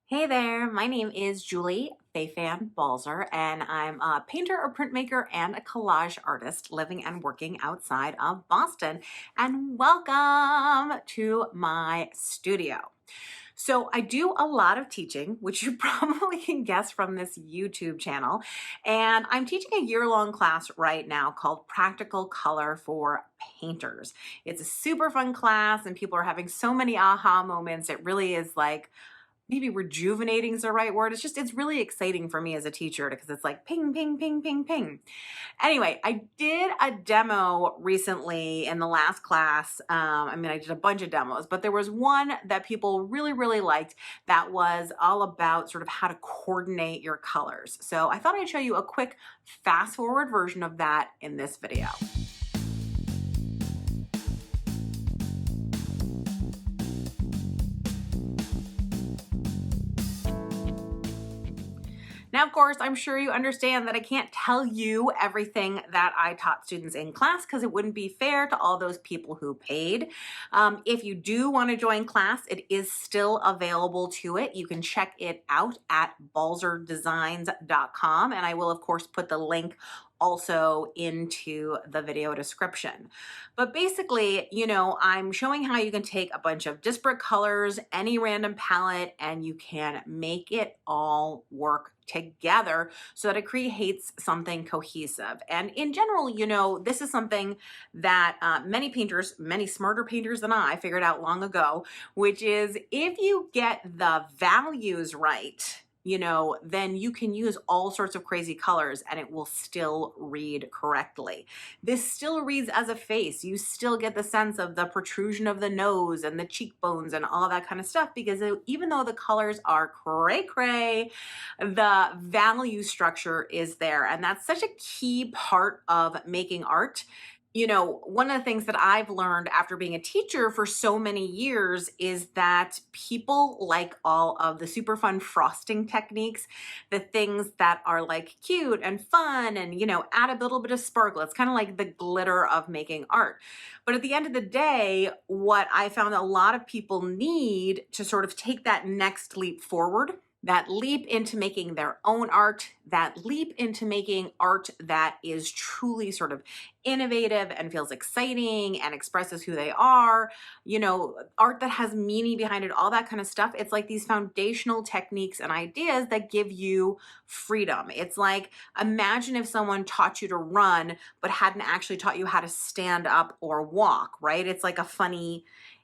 Hey there, my name is Julie Fei-Fan Balzer, and I'm a painter, a printmaker, and a collage artist living and working outside of Boston. And welcome to my studio. So I do a lot of teaching, which you probably can guess from this YouTube channel. And I'm teaching a year-long class right now called Practical Color for Painters. It's a super fun class and people are having so many aha moments. It really is like maybe rejuvenating is the right word. It's really exciting for me as a teacher because it's like ping, ping, ping, ping, ping. Anyway, I did a demo recently in the last class. I did a bunch of demos, but there was one that people really, really liked that was all about sort of how to coordinate your colors. So I thought I'd show you a quick fast forward version of that in this video. Now, of course, I'm sure you understand that I can't tell you everything that I taught students in class because it wouldn't be fair to all those people who paid. If you do want to join class, it is still available to it. You can check it out at balzerdesigns.com, and I will, of course, put the link also into the video description. But basically, I'm showing how you can take a bunch of disparate colors, any random palette, and you can make it all work together so that it creates something cohesive. And in general, this is something that many painters, many smarter painters than I figured out long ago, which is if you get the values right, then you can use all sorts of crazy colors and it will still read correctly. This still reads as a face. You still get the sense of the protrusion of the nose and the cheekbones and all that kind of stuff because even though the colors are cray cray, the value structure is there. And that's such a key part of making art. One of the things that I've learned after being a teacher for so many years is that people like all of the super fun frosting techniques, the things that are like cute and fun and, add a little bit of sparkle. It's kind of like the glitter of making art. But at the end of the day, what I found a lot of people need to sort of take that next leap forward, that leap into making their own art, that leap into making art that is truly sort of innovative and feels exciting and expresses who they are, art that has meaning behind it, all that kind of stuff. It's like these foundational techniques and ideas that give you freedom. It's like, imagine if someone taught you to run, but hadn't actually taught you how to stand up or walk, right? It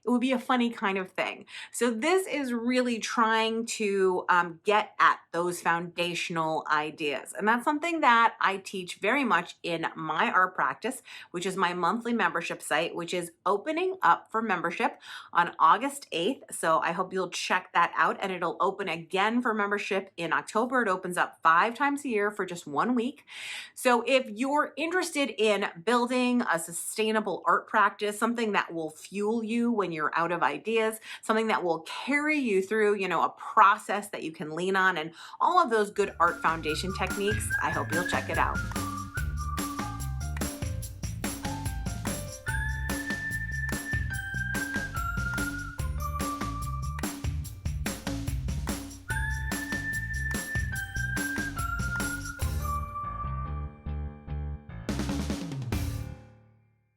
would be a funny kind of thing. So this is really trying to get at those foundational ideas. And that's something that I teach very much in my art practice, which is my monthly membership site, which is opening up for membership on August 8th. So I hope you'll check that out, and it'll open again for membership in October. It opens up 5 times a year for just 1 week. So if you're interested in building a sustainable art practice, something that will fuel you when you're out of ideas, something that will carry you through, a process that you can lean on, and all of those good art foundation techniques, I hope you'll check it out.